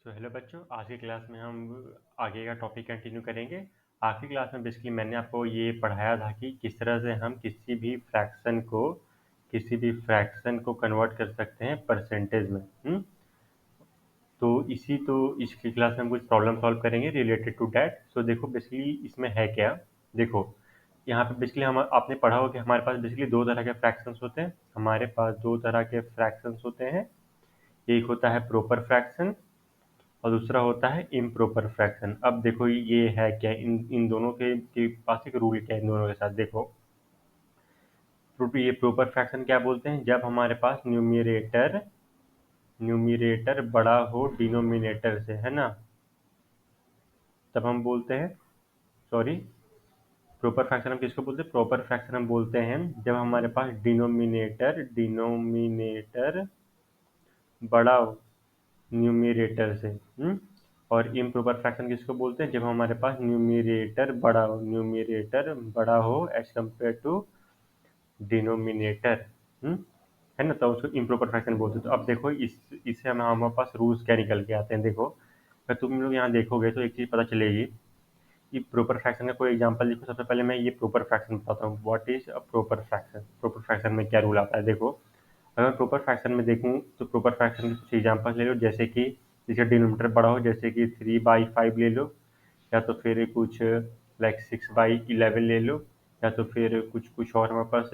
Hello बच्चों, आज की क्लास में हम आगे का टॉपिक कंटिन्यू करेंगे। आखिरी क्लास में बेसिकली मैंने आपको ये पढ़ाया था कि किस तरह से हम किसी भी फ्रैक्शन को कन्वर्ट कर सकते हैं परसेंटेज में। तो इसकी क्लास में हम कुछ प्रॉब्लम सॉल्व करेंगे रिलेटेड टू डैट। देखो बेसिकली इसमें है क्या। देखो, यहाँ पे बेसिकली हम आपने पढ़ा हो कि हमारे पास बेसिकली दो तरह के फ्रैक्शंस होते हैं। हमारे पास दो तरह के फ्रैक्शंस होते हैं। एक होता है प्रोपर फ्रैक्शन और दूसरा होता है इम्प्रॉपर फ्रैक्शन। अब देखो ये है क्या, इन इन दोनों के पास एक रूल क्या है। इन दोनों के साथ देखो, ये प्रॉपर फ्रैक्शन क्या बोलते हैं, जब हमारे पास न्यूमिरेटर न्यूमिरेटर बड़ा हो डिनोमिनेटर से, है ना, तब हम बोलते हैं, सॉरी, प्रॉपर फ्रैक्शन हम किसको बोलते हैं, प्रॉपर फ्रैक्शन हम बोलते हैं जब हमारे पास डिनोमिनेटर बड़ा हो न्यूमिरेटर से। और इम्प्रॉपर फ्रैक्शन किसको बोलते हैं, जब हमारे पास न्यूमिरेटर बड़ा हो एज कम्पेयर टू डिनोमिनेटर। है ना, तो उसको इम्प्रॉपर फ्रैक्शन बोलते हैं। तो अब देखो इससे हमारे पास रूल्स क्या निकल के आते हैं। देखो, अगर तुम लोग यहाँ देखोगे तो एक चीज़ पता चलेगी कि प्रॉपर फ्रैक्शन का कोई एग्जांपल देखो। सबसे पहले मैं ये प्रॉपर फ्रैक्शन बताता हूँ, what is a proper fraction. Proper fraction में क्या रूल आता है। देखो, अगर प्रॉपर फ्रैक्शन में देखूँ तो प्रॉपर फ्रैक्शन के कुछ एग्जांपल ले लो, जैसे कि जिसका डिनोमिनेटर बड़ा हो, जैसे कि 3/5 ले लो, या तो फिर कुछ लाइक 6/11 ले लो, या तो फिर कुछ कुछ और हमारे पास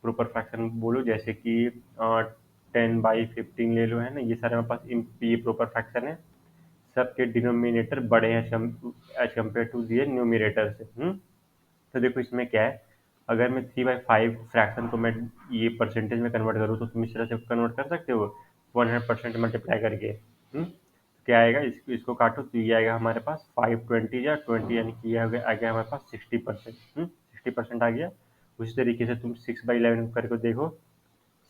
प्रॉपर फ्रैक्शन बोलो, जैसे कि 10/15 ले लो, है ना। ये सारे हमारे पास ये प्रॉपर फ्रैक्शन है। सबके डिनोमिनेटर बड़े हैं एज कम्पेयर टू दिए न्यूमिनेटर से। तो देखो इसमें क्या है, अगर मैं 3/5 फ्रैक्शन को मैं ये परसेंटेज में कन्वर्ट करूँ तो तुम इस तरह से कन्वर्ट कर सकते हो, 100% मल्टीप्लाई करके। क्या आएगा, इसको काटो तो ये आएगा हमारे पास 520 या 20, यानी कि ये आ गया हमारे पास 60%। 60% आ गया। उसी तरीके से तुम 6/11 करके देखो,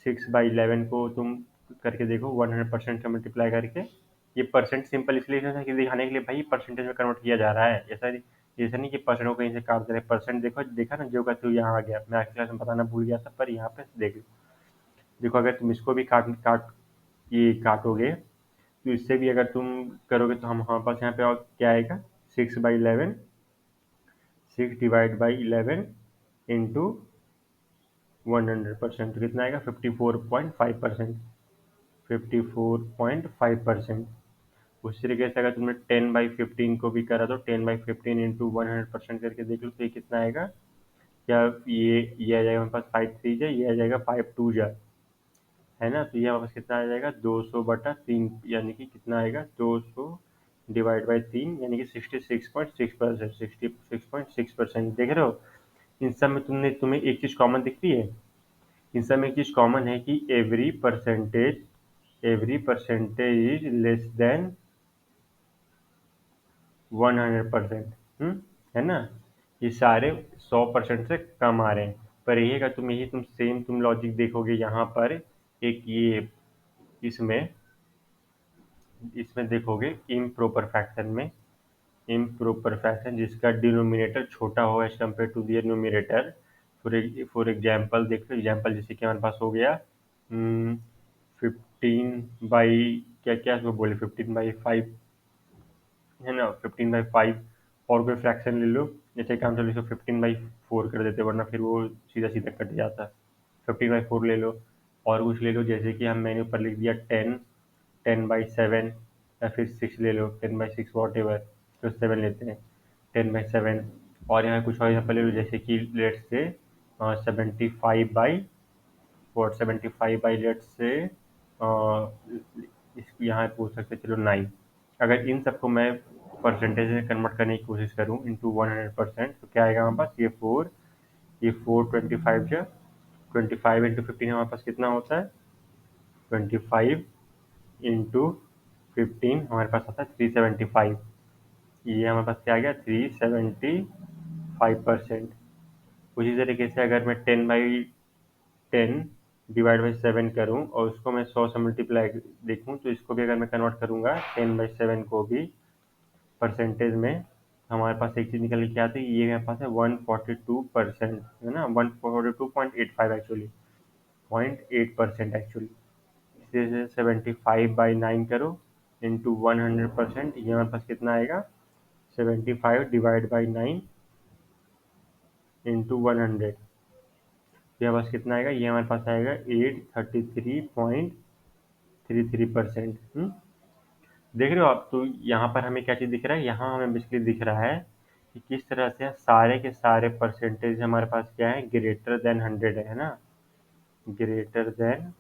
6/11 को तुम करके देखो 100% से मल्टीप्लाई करके। ये परसेंट सिंपल इसलिए है कि दिखाने के लिए भाई परसेंटेज में कन्वर्ट किया जा रहा है। ऐसा नहीं कि परसेंट को कहीं से काट दे रहे। परसेंट देखो, देखा ना, जो का तो यहाँ आ गया। मैं आखिर क्लास में बताना भूल गया था, पर यहाँ पे देख लो। देखो, अगर तुम इसको भी काट काट ये काटोगे तो इससे भी अगर तुम करोगे तो हम हमारे पास यहाँ पे और क्या आएगा, 6/11, 6/11 इंटू 100%, तो कितना आएगा, 54.5%। 54.5%। उसी तरीके से अगर तुमने 10/15 को भी करा तो 10/15 इंटू 100% करके देख लो तो ये कितना आएगा। क्या ये आ जाएगा हमारे पास 5 3 जा, ये आ जाएगा 5 2 जा, है ना। तो ये हमारे पास कितना आ जाएगा, 200/3, यानी कि कितना आएगा, 200/3, यानी कि 66.6%। 66.6%, देख रहे हो। इन सब में तुम्हें एक चीज़ कॉमन दिख रही है। इन सब में एक चीज़ कॉमन है कि every percentage is less than 100%। है ना। ये सारे 100% से कम आ रहे हैं। पर यही अगर तुम लॉजिक देखोगे यहाँ पर, एक ये इसमें इसमें देखोगे इम्प्रॉपर फ्रैक्शन जिसका डिनोमिनेटर छोटा हो as compare to their numerator. For example देख लो, एग्जाम्पल जैसे कि हमारे पास हो गया 15 क्या क्या इसको बोले, 15/5, है ना, 15/5। और कोई फ्रैक्शन ले लो, जैसे कि हम चलो इसको 15/4 कर देते, वरना फिर वो सीधा सीधा कट जाता। 15/4 ले लो। और कुछ ले लो, जैसे कि मैंने ऊपर लिख दिया 10/7, या फिर 6 ले लो, 10/6 वॉट एवर, तो 7 लेते हैं, 10/7। और यहाँ कुछ और एग्जाम्पल ले लो, जैसे कि लेट्स से 75/4, लेट्स से यहाँ पूछ सकते, चलो 9। अगर इन सबको मैं परसेंटेज में कन्वर्ट करने की कोशिश करूँ इंटू 100%, तो क्या आएगा हमारे पास, ये फोर 25 जो 25 इंटू 15 हमारे पास कितना होता है, 25 इंटू 15 हमारे पास आता है 375। ये हमारे पास क्या आ गया, 375%। उसी तरीके से अगर मैं 10/10 डिवाइड बाई 7 करूँ और उसको मैं 100 से मल्टीप्लाई देखूँ, तो इसको भी अगर मैं कन्वर्ट करूँगा 10/7 को भी परसेंटेज में, हमारे पास एक चीज़ निकल के आती है। ये मेरे पास है 142%, है ना, 142.85 एक्चुअली, 0.8% एक्चुअली। इसे 75/9 करो, इंटू 100%, ये हमारे पास कितना आएगा 75 डिवाइड बाई 9 इंटू 100, ये हमारे पास कितना आएगा, ये हमारे पास आएगा 833.33%। देख रहे हो आप, तो यहाँ पर हमें क्या चीज़ दिख रहा है, यहाँ हमें बेसिकली दिख रहा है कि किस तरह से सारे के सारे परसेंटेज हमारे पास क्या है, ग्रेटर देन 100 है ना, ग्रेटर देन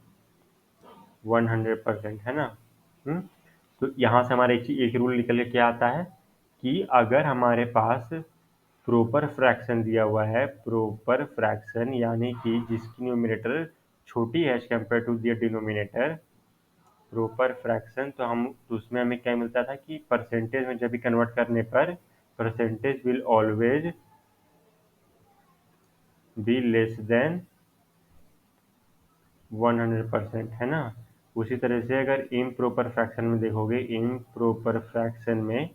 100% है ना। तो यहाँ से हमारा एक रूल निकल के क्या आता है कि अगर हमारे पास प्रॉपर फ्रैक्शन दिया हुआ है, प्रॉपर फ्रैक्शन यानी कि जिसकी न्यूमरेटर छोटी है as compare to their denominator, proper fraction, तो हम तो उसमें हमें क्या मिलता था कि परसेंटेज में जब भी कन्वर्ट करने पर percentage will always be less than 100%, है ना। उसी तरह से अगर इम्प्रॉपर फ्रैक्शन में देखोगे, इम्प्रॉपर फ्रैक्शन में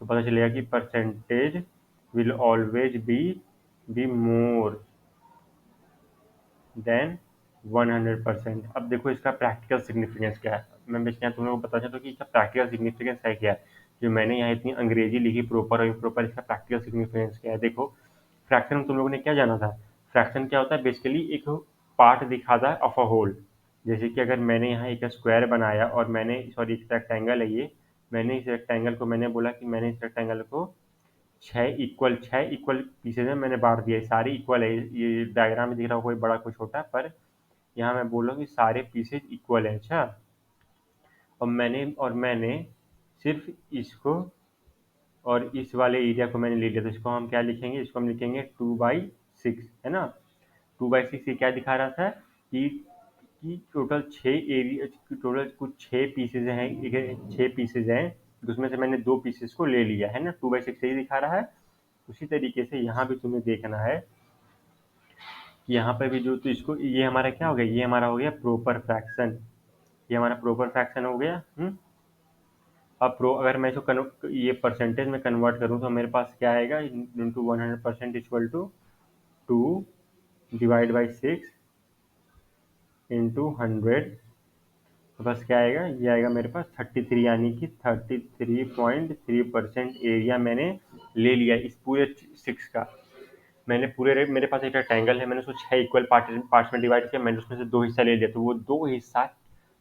तो पता चलेगा कि percentage will always be more than 100%। अब देखो इसका प्रैक्टिकल सिग्निफिकेंस क्या है, मैं बस यहाँ तुम लोगों को बता चाहता हूँ कि इसका प्रैक्टिकल सिग्निफिकेंस है क्या है। जो मैंने यहाँ इतनी अंग्रेजी लिखी प्रॉपर और इम्प्रॉपर, इसका प्रैक्टिकल सिग्निफिकेंस क्या है। देखो फ्रैक्शन में तुम लोगों ने क्या जाना था, फ्रैक्शन क्या होता है, बेसिकली एक पार्ट दिखाता है ऑफ अ होल। जैसे कि अगर मैंने यहाँ एक स्क्वायर बनाया और मैंने सॉरी एक रेक्टेंगल है ये, मैंने इस रेक्टेंगल को मैंने बोला कि मैंने इस रेक्टेंगल को 6 इक्वल पीसेज में मैंने बांट दिया है, सारे इक्वल है, ये डायग्राम में दिख रहा हो कोई बड़ा कोई छोटा, पर यहाँ मैं बोल रहा हूँ कि सारे पीसेज इक्वल है। अच्छा, और मैंने सिर्फ इसको और इस वाले एरिया को मैंने ले लिया, तो इसको हम क्या लिखेंगे, इसको हम लिखेंगे 2/6, है ना। 2/6 ये क्या दिखा रहा था कि टोटल 6 एरिया, टोटल कुछ 6 पीसेज हैं, 6 पीसेज हैं, तो उसमें से मैंने 2 पीसेज को ले लिया है ना, 2/6 यही दिखा रहा है। उसी तरीके से यहाँ भी तुम्हें देखना है कि यहाँ पर भी जो, तो इसको ये हमारा क्या हो गया, ये हमारा हो गया प्रॉपर फ्रैक्शन, ये हमारा प्रॉपर फ्रैक्शन हो गया। अब अगर मैं इसको ये परसेंटेज में कन्वर्ट करूँ तो मेरे पास क्या आएगा, into 100% equal to 2 divide by 6 into 100, तो बस क्या आएगा, ये आएगा मेरे पास 33, यानी कि 33.3% एरिया मैंने ले लिया इस पूरे 6 का। मैंने मेरे पास एक रेक्टेंगल है, मैंने उसको 6 इक्वल पार्ट्स में डिवाइड किया, मैंने उसमें से 2 हिस्सा ले लिया, तो वो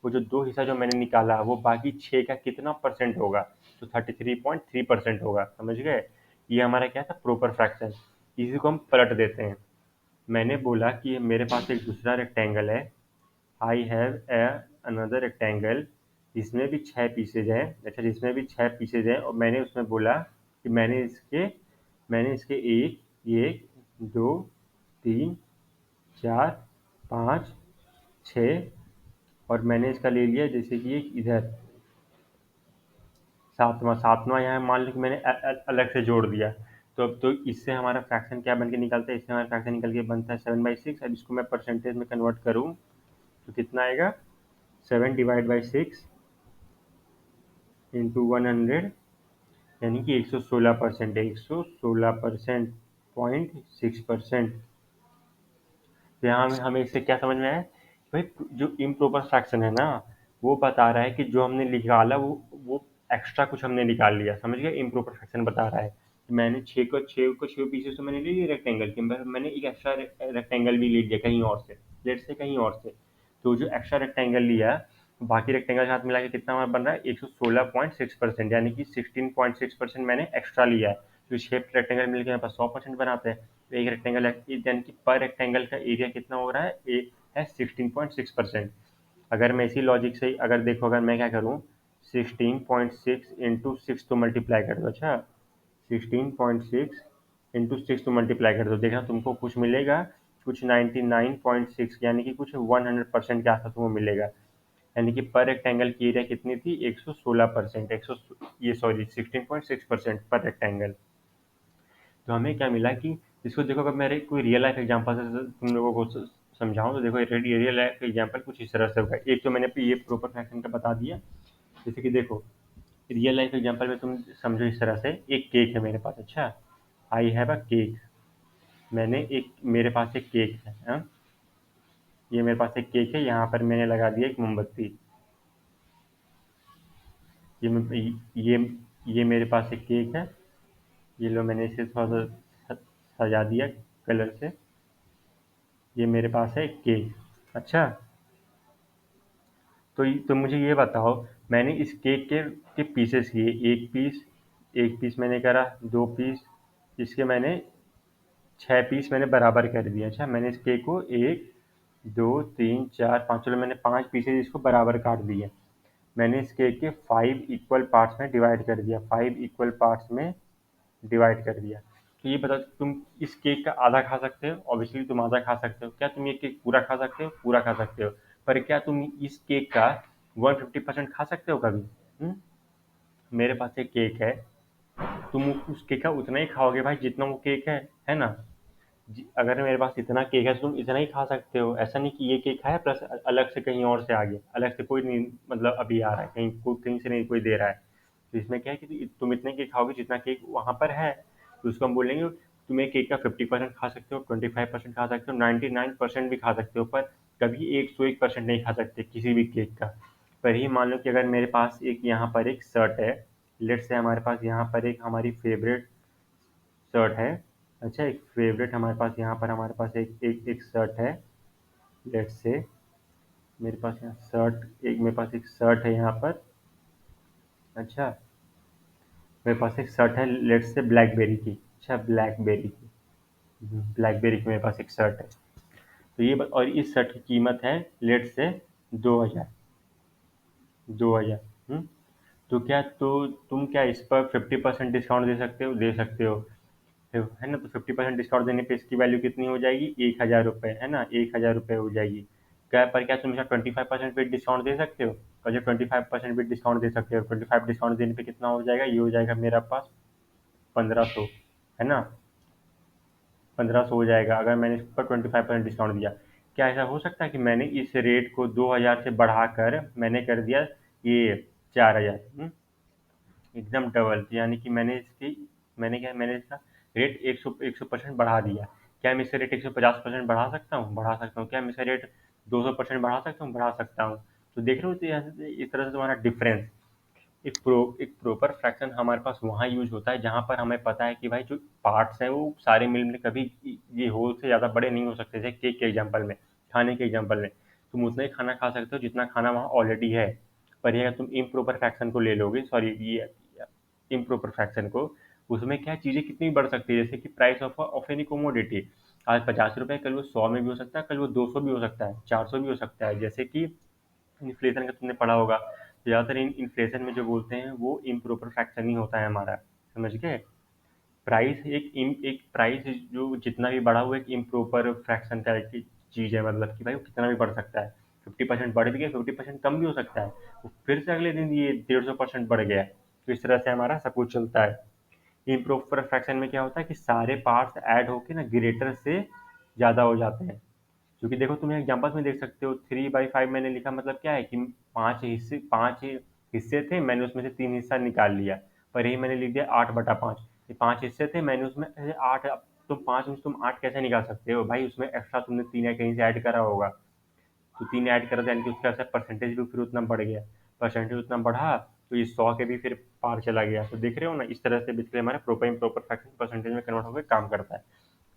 जो 2 हिस्सा जो मैंने निकाला वो बाकी 6 का कितना परसेंट होगा, तो 33.3% होगा, समझ गए। ये हमारा क्या था, प्रॉपर फ्रैक्शन। इसी को हम पलट देते हैं। मैंने बोला कि मेरे पास एक दूसरा रेक्टेंगल है, आई हैव अनदर रेक्टेंगल जिसमें भी 6 पीसेज हैं। अच्छा, जिसमें भी 6 पीसेज हैं, और मैंने उसमें बोला कि मैंने इसके 1 2 3 4 5 6, और मैंने इसका ले लिया जैसे कि एक इधर सातवां सातवां यहाँ मान लो कि मैंने अलग से जोड़ दिया। तो अब तो इससे हमारा फ्रैक्शन क्या बन के निकलता है, इससे हमारा फ्रैक्शन निकल के बनता है 7/6। अब इसको मैं परसेंटेज में कन्वर्ट करूँ तो कितना आएगा, 7/6 इंटू 100, यानी कि 116% है, 116.6%। तो यहाँ हमें इससे क्या समझ में आया, भाई जो इम्प्रॉपर फ्रैक्शन है ना, वो बता रहा है कि जो हमने निकाला वो एक्स्ट्रा कुछ हमने निकाल लिया, समझ गए। इम्प्रॉपर फ्रैक्शन बता रहा है कि मैंने 6 पीसेस तो मैंने ले लिए रेक्टेंगल के, मैंने एक एक्स्ट्रा रेक्टेंगल भी ले लिया कहीं और से, लेट से कहीं और से। तो जो एक्स्ट्रा रेक्टेंगल लिया, बाकी रेक्टेंगल के साथ मिला के कितना हमारा बन रहा है, 116.6%, यानी कि 16.6% मैंने एक्स्ट्रा लिया है। तो शेप रेक्टेंगल मिलकर यहाँ पर 100% बनाते हैं। तो एक रेक्टेंगल यानी कि पर रेक्टेंगल का एरिया कितना हो रहा है, एक है 16.6%। अगर मैं इसी लॉजिक से अगर देखो, अगर मैं क्या करूँ, 16.6 इंटू 6 तो मल्टीप्लाई कर दो। अच्छा, 16.6 इंटू 6 तो मल्टीप्लाई कर दो, देखना तुमको कुछ मिलेगा, कुछ 99.6, यानी कि कुछ 100% के आसपास वो मिलेगा। यानी कि पर रेक्टेंगल की एरिया कितनी थी, 116%, 100 ये सॉरी 16.6% पर रेक्टेंगल। तो हमें क्या मिला कि इसको देखो, अगर मेरे कोई रियल लाइफ एग्जांपल से तुम लोगों को समझाऊं तो देखो, रियल लाइफ एग्जांपल कुछ इस तरह से होगा। एक तो मैंने ये प्रॉपर फ्रैक्शन का बता दिया, जैसे कि देखो रियल लाइफ एग्जांपल में तुम समझो इस तरह से, एक केक है मेरे पास। अच्छा, आई हैव अ केक, मेरे पास एक केक है, हाँ? ये मेरे पास एक केक है, यहाँ पर मैंने लगा दिया एक मोमबत्ती। ये ये मेरे पास एक केक है। ये लो, मैंने इसे थोड़ा सा सजा दिया कलर से। ये मेरे पास है एक केक। अच्छा, तो मुझे ये बताओ, मैंने इस केक के पीसेस किए, एक पीस मैंने करा, दो पीस, इसके मैंने 6 पीस मैंने बराबर कर दिया। अच्छा, मैंने इस केक को एक, दो, तीन, चार, पाँच, चलो मैंने 5 पीसेज इसको बराबर काट दिए। मैंने इस केक के 5 इक्वल पार्ट्स में डिवाइड कर दिया, 5 इक्वल पार्ट्स में डिवाइड कर दिया। तो ये बताओ, तुम इस केक का आधा खा सकते हो? ऑब्वियसली तुम आधा खा सकते हो। क्या तुम ये केक पूरा खा सकते हो? पूरा खा सकते हो। पर क्या तुम इस केक का 150% खा सकते हो कभी? हम्म? मेरे पास एक केक है, तुम उस केक का उतना ही खाओगे भाई जितना वो केक है ना? अगर मेरे पास इतना केक है तो तुम इतना ही खा सकते हो। ऐसा नहीं कि ये केक खाया प्लस अलग से कहीं और से आ गया, अलग से कोई नहीं, मतलब अभी आ रहा है कहीं से नहीं कोई दे रहा है। तो इसमें क्या है कि तुम इतने केक खाओगे जितना केक वहाँ पर है। तो उसको हम बोलेंगे तुम एक केक का 50% खा सकते हो, 25% खा सकते हो, 99% भी खा सकते हो, पर कभी 101% नहीं खा सकते किसी भी केक का। पर ही मान लो कि अगर मेरे पास एक यहाँ पर एक शर्ट है, लेट्स से हमारे पास यहाँ पर एक हमारी फेवरेट शर्ट है। अच्छा, एक फेवरेट हमारे पास यहाँ पर हमारे पास एक शर्ट है, लेट्स से मेरे पास यहाँ शर्ट एक मेरे पास एक शर्ट है यहाँ पर। अच्छा, मेरे पास एक शर्ट है, लेट्स से ब्लैकबेरी की। अच्छा, ब्लैकबेरी की, ब्लैकबेरी की मेरे पास एक शर्ट है। तो और इस शर्ट की कीमत है, लेट्स से 2000। 2000। तो क्या तुम क्या इस पर 50% डिस्काउंट दे सकते हो? दे सकते हो, है ना? तो 50% डिस्काउंट देने पे इसकी वैल्यू कितनी हो जाएगी? 1000 रुपये, है ना? 1000 रुपये हो जाएगी। क्या तुम इसका 25% भी डिस्काउंट दे सकते हो? और जो 25% भी डिस्काउंट दे सकते हो, 25 डिस्काउंट देने पे कितना हो जाएगा? ये हो जाएगा मेरा पास 1500, है ना? 1500 हो जाएगा अगर मैंने इस पर 25% डिस्काउंट दिया। क्या ऐसा हो सकता है कि मैंने इस रेट को 2000 से बढ़ाकर मैंने कर दिया ये 4000? एकदम डबल, यानी कि मैंने इसका रेट 100% बढ़ा दिया। क्या मैं इसका रेट 150% बढ़ा सकता हूँ? बढ़ा सकता हूँ। क्या मैं इसका रेट 200% बढ़ा सकता हूँ? बढ़ा सकता हूँ। तो देख रहे हो, तो इस तरह से तुम्हारा डिफरेंस, एक प्रॉपर फ्रैक्शन हमारे पास वहाँ यूज होता है जहाँ पर हमें पता है कि भाई जो पार्ट्स हैं वो सारे मिल कभी ये होल से ज़्यादा बड़े नहीं हो सकते। जैसे केक के एग्जाम्पल में, खाने के एग्जाम्पल में, तुम उतना ही खाना खा सकते हो जितना खाना वहाँ ऑलरेडी है। पर ये अगर तुम इम्प्रॉपर फ्रैक्शन को ले लोगे, सॉरी, ये इम्प्रॉपर फ्रैक्शन को, उसमें क्या चीज़ें कितनी बढ़ सकती है। जैसे कि प्राइस ऑफ एनी कोमोडिटी, आज 50 रुपये, कल वो 100 में भी हो सकता है, कल वो 200 भी हो सकता है, 400 भी हो सकता है। जैसे कि इन्फ्लेशन का तुमने पढ़ा होगा, ज़्यादातर इन्फ्लेशन में जो बोलते हैं वो इम्प्रॉपर फ्रैक्शन ही होता है हमारा। समझ गए? एक प्राइस जो जितना भी बढ़ा हुआ एक इम्प्रॉपर फ्रैक्शन का एक चीज़ है, मतलब कि भाई वो कितना भी बढ़ सकता है। 50% बढ़ भी गया, 50% कम भी हो सकता है, वो फिर से अगले दिन ये 150% बढ़ गया। तो इस तरह से हमारा सब कुछ चलता है। इम्प्रॉपर फ्रैक्शन में क्या होता है कि सारे पार्ट्स ऐड होके ना ग्रेटर से ज़्यादा हो जाते हैं। क्योंकि देखो, तुम एग्जाम्पल्स में देख सकते हो, 3/5 मैंने लिखा, मतलब क्या है कि पांच हिस्से थे, मैंने उसमें से 3 हिस्सा निकाल लिया। पर यही मैंने लिख दिया 8/5। ये 5 हिस्से थे, मैंने उसमें से 8, तुम 5 में से तुम 8 कैसे निकाल सकते हो भाई? उसमें एक्स्ट्रा तुमने 3 या कहीं से ऐड करा होगा। तो 3 ऐड करा था, यानी कि उसका ऐसा परसेंटेज भी फिर उतना बढ़ गया। परसेंटेज उतना बढ़ा तो ये 100 के भी फिर पार चला गया। तो देख रहे हो ना, इस तरह से बेसिकली हमारे प्रॉपर इम्प्रॉपर फ्रैक्शन परसेंटेज में कन्वर्ट होकर काम करता है।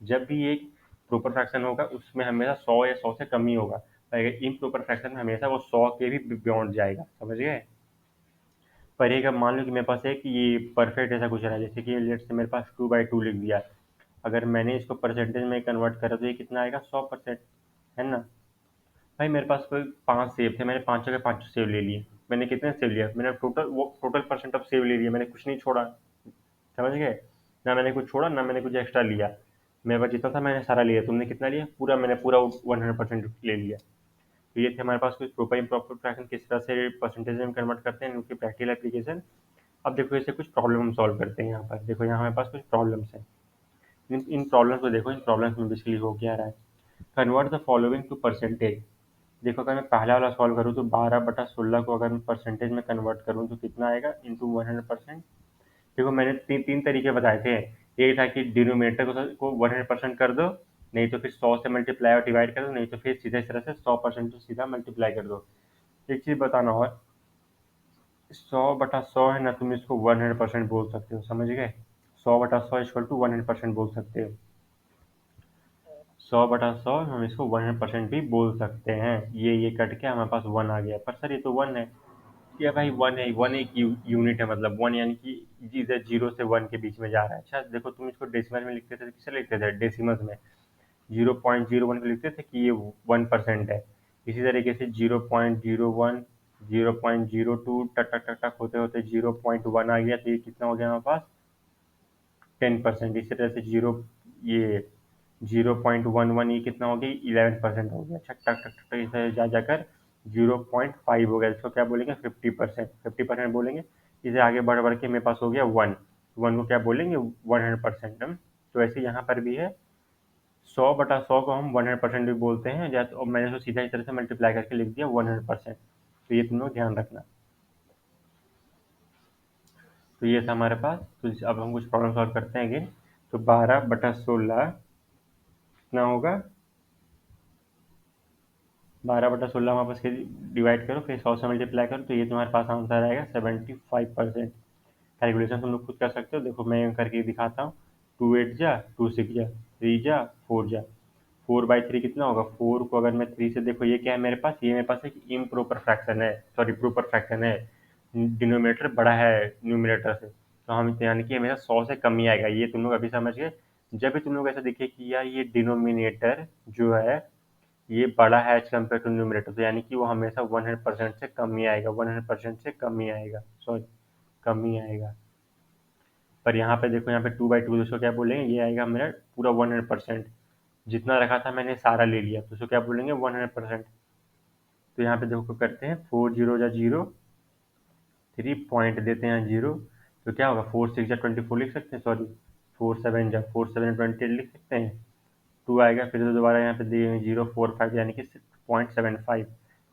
जब भी एक प्रॉपर फ्रैक्शन होगा उसमें हमेशा 100 या 100 से कम ही होगा, अगर इम्प्रॉपर फ्रैक्शन में हमेशा वो 100 के भी बियॉन्ड जाएगा। समझ गए? पर एक, अब मान लो कि मेरे पास है कि ये परफेक्ट ऐसा कुछ रहा है, जैसे कि लेट्स से मेरे पास 2/2 लिख दिया। अगर मैंने इसको परसेंटेज में कन्वर्ट करा तो ये कितना आएगा? 100%, है ना? भाई मेरे पास कोई 5 सेब थे, मैंने पाँचों के पाँचों सेब ले लिए। मैंने कितने सेब लिया? मैंने टोटल परसेंट ऑफ सेब ले लिया, मैंने कुछ नहीं छोड़ा। समझ गए? ना मैंने कुछ छोड़ा, ना मैंने कुछ एक्स्ट्रा लिया। मेरे पास जितना था मैंने सारा लिया। तुमने कितना लिया? पूरा, मैंने पूरा 100% ले लिया। तो ये थे हमारे पास कुछ प्रॉपर इम्प्रॉपर फ्रैक्शन किस तरह से परसेंटेज में कन्वर्ट करते हैं, उनकी प्रैक्टिकल एप्लीकेशन। अब देखो, इसे कुछ प्रॉब्लम हम सॉल्व करते हैं। यहाँ पर देखो, यहाँ हमारे पास कुछ प्रॉब्लम्स हैं। इन प्रॉब्लम्स को देखो, इन प्रॉब्लम्स में बेसिकली हो क्या रहा है। Convert the following to percentage. देखो, अगर मैं पहला वाला सॉल्व करूँ तो 12/16 को अगर मैं परसेंटेज में कन्वर्ट करूँ तो कितना आएगा? इंटू 100%। देखो, मैंने तीन तीन तरीके बताए थे। एक था कि डिनोमिनेटर को 100% कर दो, नहीं तो फिर 100 से मल्टीप्लाई और डिवाइड कर दो, नहीं तो फिर सीधे इस तरह से 100% से सीधा मल्टीप्लाई कर दो। एक चीज़ बताना और, 100/100 है ना, तुम इसको 100% बोल सकते हो, समझ गए? 100/100 इक्वल टू 100% बोल सकते हो। 100/100 हम इसको 100% भी बोल सकते हैं। ये कट के हमारे पास 1 आ गया, पर सर ये तो 1 है। क्या भाई 1 है, 1 एक यूनिट है, मतलब 1 यानी कि इधर 0 से 1 के बीच में जा रहा है। अच्छा देखो, तुम इसको डेसिमल में लिखते थे, किससे लिखते थे? डेसिमल्स में 0.01 को लिखते थे कि ये 1% है। इसी तरीके से 0.01, 0.02 टक टक टक टक होते होते 0.1 आ गया, तो ये कितना हो गया हमारे पास? 10%। इसी तरह से ये 0.11 ये कितना हो गया? 11% हो गया। टक टक टक टक इस तरह जा जाकर 0.5 हो गया। इसको क्या बोलेंगे? 50%। 50% बोलेंगे। इसे आगे बढ़ बढ़ के मेरे पास हो गया 1। 1 को क्या बोलेंगे? 100%। तो ऐसे यहाँ पर भी है, 100/100 को हम 100% भी बोलते हैं, जैसे और मैंने इसको सीधा इस तरह से मल्टीप्लाई करके लिख दिया 100%। तो ये तुम लोग ध्यान रखना। तो ये था हमारे पास। तो अब हम कुछ प्रॉब्लम सॉल्व करते हैं अगेन। तो 12/16 कितना होगा? 12/16 हमारे पास डिवाइड करो, फिर 100 से मल्टीप्लाई करो, तो ये तुम्हारे पास आंसर आएगा 75%। कैलकुलेशन तुम लोग खुद कर सकते हो। देखो मैं करके दिखाता हूँ। 2 8 जा, 2 6 जा, 3 जा, 4 जा। 4/3 कितना होगा? 4 को अगर मैं 3 से, देखो ये क्या है मेरे पास? ये मेरे पास एक इम्प्रॉपर फ्रैक्शन है, सॉरी प्रोपर फ्रैक्शन है। डिनोमिनेटर बड़ा है न्यूमिनेटर से, तो हम यानी कि हमेशा 100 से कम ही आएगा। ये तुम लोग अभी समझ गए। जब भी तुम लोग ऐसा दिखे कि यार ये डिनोमिनेटर जो है ये बड़ा है एज कम्पेयर टू न्यूमिनेटर, तो यानी कि वो हमेशा 100% से कम ही आएगा, 100% से कम ही आएगा, सॉरी कम ही आएगा। पर यहाँ पे देखो, यहाँ पे 2/2 दोस्तों क्या बोलेंगे? ये आएगा मेरा पूरा 100%। जितना रखा था मैंने सारा ले लिया, तो उसको क्या बोलेंगे? 100%। तो यहाँ पे देखो करते हैं, 4 0 जा 0, 3 पॉइंट देते हैं 0, तो क्या होगा? 4 6 जा 24 लिख सकते हैं, सॉरी 4 7 28 लिख सकते हैं। 2 आएगा, फिर से दोबारा यहाँ पे दिए हुए 0.45 यानी कि 0.75।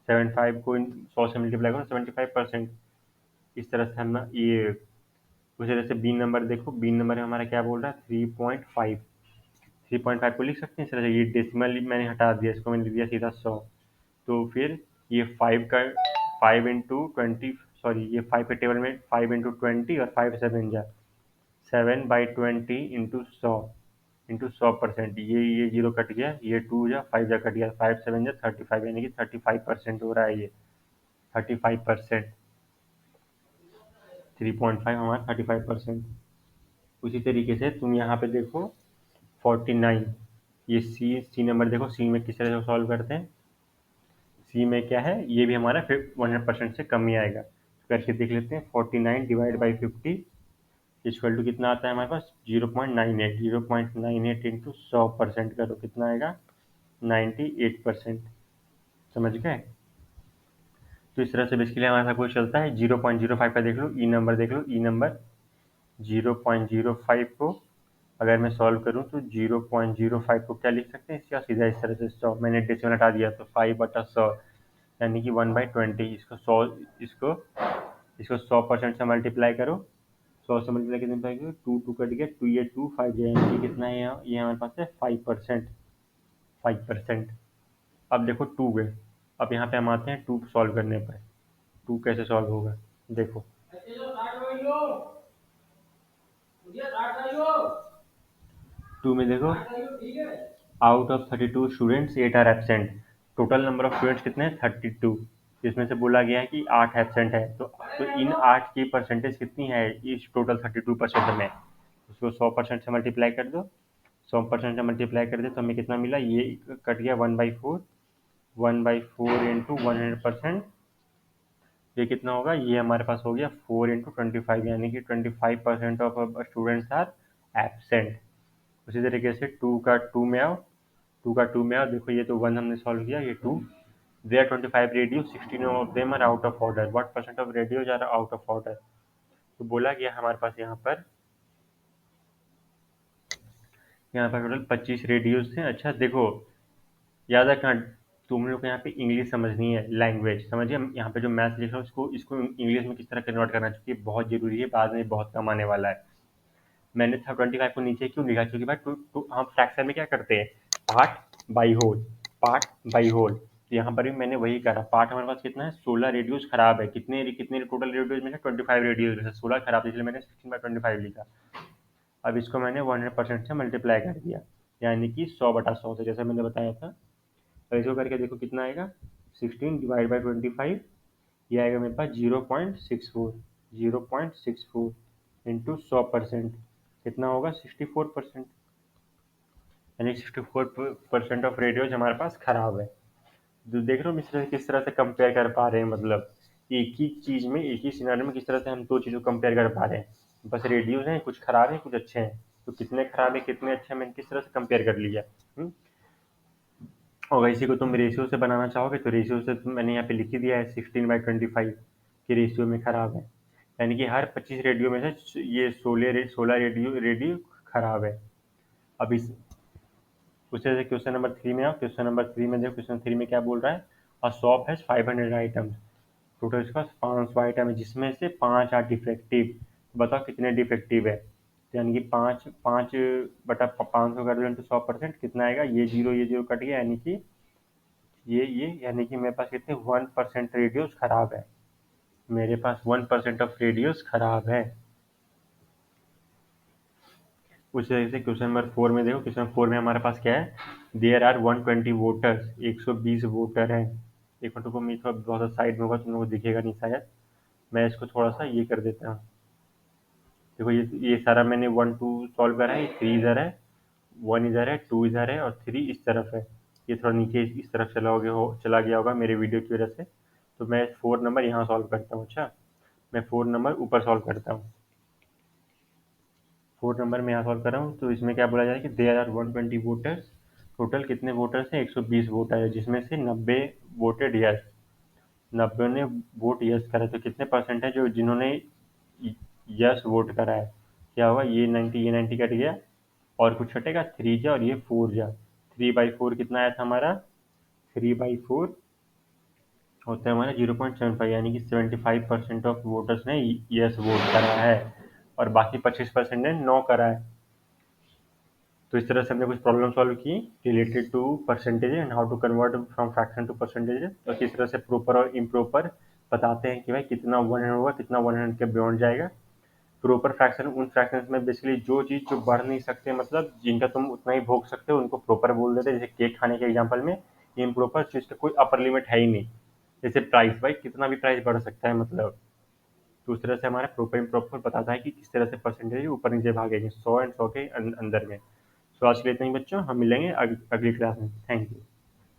75 को 100 से मल्टीप्लाई करो, 75%। इस तरह से हम ना ये उसी तरह से बी नंबर देखो, बी नंबर में हमारा क्या बोल रहा है? 3.5। 3.5 को लिख सकते हैं इस तरह से। ये डेसिमल मैंने हटा दिया, इसको मैंने लिख दिया सीधा 100। तो फिर ये 5 का 5 × 20, सॉरी ये 5 के टेबल में 5 × 20 और 5 7 जा 7/20 इंटू 100%। ये 0 कट गया, ये 2 जा 5 जा कट गया, 5 7 जा 35 यानी कि 35% हो रहा है ये। 35%। 3.5 हमारा 35%। उसी तरीके से तुम यहाँ पे देखो 49। ये सी नंबर देखो, सी में किस तरह से सॉल्व करते हैं? सी में क्या है? ये भी हमारा फिर 100% से कम ही आएगा। तो करके देख लेते हैं। 49 डिवाइड बाई 50 इक्वल टू कितना आता है हमारे पास? 0.98। 0.98 इंटू 100% करो, कितना आएगा? 98%। समझ गए? तो इस तरह से बेसिकली हमारे साथ कुछ चलता है। 0.05 का देख लो, ई नंबर देख लो, ई नंबर 0.05 को अगर मैं सॉल्व करूं तो 0.05 को क्या लिख सकते हैं? इसका सीधा इस तरह से 100, मैंने डेसिमल हटा दिया तो 5/100 यानी कि 1/20। इसको 100% से मल्टीप्लाई करो। 100 से मल्टीप्लाई कितने पाएंगे? 2 2 कट गया, 2 ये 2 5 यानी कि कितना है यहाँ? ये हमारे पास है 5%। 5%। अब देखो 2 है। अब यहाँ पे हम आते हैं 2 सॉल्व करने पर। 2 कैसे सॉल्व होगा? देखो 2 में देखो, out of 32 students 8 are absent. Total number of students कितने हैं? 32। इसमें से बोला गया है कि 8 एबसेंट है, तो इन 8 की परसेंटेज कितनी है इस टोटल 32% में? उसको 100% से मल्टीप्लाई कर दो। 100% से मल्टीप्लाई कर दे तो हमें कितना मिला? ये कट गया 1/4। 1/4 इंटू 100%, ये कितना होगा? ये हमारे पास हो गया 4 × 25 यानी कि 25% ऑफ स्टूडेंट्स आर एबसेंट। उसी तरीके से 2 में आओ, 2 में आओ, देखो ये तो 1 हमने सॉल्व किया, ये 2। They are 25 radio, 16 of them are out of order. What percent of radios are out of order? तो बोला गया हमारे पास यहाँ पर टोटल 25 रेडियोज थे। अच्छा देखो, याद रखना, तुम लोग को यहाँ पे इंग्लिश समझनी है, लैंग्वेज समझिए। यहाँ पे जो मैथ्स लिख रहा हूँ इसको इसको इंग्लिश में किस तरह कन्वर्ट करना चाहिए, बहुत जरूरी है, बाद में बहुत कम आने वाला है। मैंने था 25 को नीचे क्यों लिखा? क्योंकि भाई हम फ्रैक्शन में क्या करते हैं? Part by whole, part by whole. तो यहाँ पर भी मैंने वही करा। पार्ट हमारे पास कितना है, 16 रेडियोस खराब है। कितने कितने टोटल रेडियोस में से 25 रेडियोस में से 16 खराब है, इसलिए मैंने 16/25 लिखा। अब इसको मैंने 100% से मल्टीप्लाई कर दिया, यानी कि 100/100 से, जैसे मैंने बताया था। अब इसको करके देखो कितना आएगा, 16/25, ये आएगा मेरे पास 0.64। 0.64 इंटू 100%, कितना होगा, 64%। यानी 64% ऑफ रेडियोज हमारे पास खराब है। तो देख रहे हो मिस्टर किस तरह से कंपेयर कर पा रहे हैं, मतलब एक ही चीज में, एक ही सिनारियो में किस तरह से हम दो चीजों को कंपेयर कर पा रहे हैं। बस रेडियोज हैं, कुछ खराब है कुछ अच्छे हैं, तो कितने खराब है कितने अच्छे हैं मैंने किस तरह से कंपेयर कर लिया। और इसी को तुम रेशियो से बनाना चाहोगे तो रेशियो से मैंने यहाँ पे लिख ही दिया है, 16/25 की रेशियो में खराब है। यानी कि हर 25 रेडियो में से ये 16 रेडियो रेडियो खराब है। अब इस उस तरह से क्वेश्चन नंबर 3 में आओ। क्वेश्चन नंबर 3 में देखो, क्वेश्चन 3 में क्या बोल रहा है, अ शॉप हैज 500 आइटम्स। टोटल इसके पास 500 आइटम है, जिसमें से 5 आर डिफेक्टिव। बताओ कितने डिफेक्टिव है। तो यानी कि 5/500 कर दो इंटू 100%, कितना आएगा, ये जीरो कट गया, यानी कि ये यानी कि मेरे पास कितने 1% रेडियोस खराब है। मेरे पास 1% ऑफ रेडियोस खराब है। उसी तरह से क्वेश्चन नंबर 4 में देखो, क्वेश्चन 4 में हमारे पास क्या है, देयर आर 120 वोटर्स। 120 वोटर हैं। एक मिनट को मैं थोड़ा सा साइड में होगा, तुम लोगों को दिखेगा नहीं शायद, मैं इसको थोड़ा सा ये कर देता हूँ। देखो ये सारा मैंने 1 2 सॉल्व करा है। 3 इधर है, 1 इधर है, 2 इधर है और 3 इस तरफ है। ये थोड़ा नीचे इस तरफ चला गया होगा मेरे वीडियो की वजह से। तो मैं 4 नंबर यहाँ सॉल्व करता हूँ। अच्छा, मैं 4 नंबर ऊपर सॉल्व करता हूँ। 4 नंबर में यहाँ सॉल्व कर रहा हूँ, तो इसमें क्या बोला जाए कि देयर आर 120 वोटर्स। टोटल कितने वोटर्स हैं, 120 वोटर है, जिसमें से 90 वोटेड यस। 90 ने वोट यस करा, तो कितने परसेंट है जो जिन्होंने यस वोट करा है। क्या होगा, ये 90 कट गया, और कुछ छटेगा 3 जा और ये 4 जा। 3/4 कितना आया था हमारा, 3/4 होता है हमारा 0.75, यानी कि 75% ऑफ वोटर्स ने यस वोट करा है, और बाकी 25% ने नो करा है। तो इस तरह से हमने कुछ प्रॉब्लम सॉल्व की related to percentage and how to convert from fraction to percentage, और किस तरह से प्रॉपर और इम्प्रॉपर बताते हैं कि भाई कितना 100 होगा, कितना 100 के बियॉन्ड जाएगा। प्रॉपर फ्रैक्शन उन फ्रैक्शंस में बेसिकली जो चीज़ जो बढ़ नहीं सकते, मतलब जिनका तुम उतना ही भोग सकते हो, उनको प्रॉपर बोल देते हैं। जैसे केक खाने के एग्जांपल में इम्प्रॉपर चीज़ का कोई अपर लिमिट है ही नहीं। जैसे प्राइस, भाई कितना भी प्राइस बढ़ सकता है, मतलब तो उस तरह से हमारा प्रॉपर इम्प्रॉपर बताता है कि किस तरह से परसेंटेज ऊपर नीचे भागेंगे 100 एंड 100 के अंदर में। सो आज के लिए इतना ही बच्चों, हम मिलेंगे अगली क्लास में। Thank you.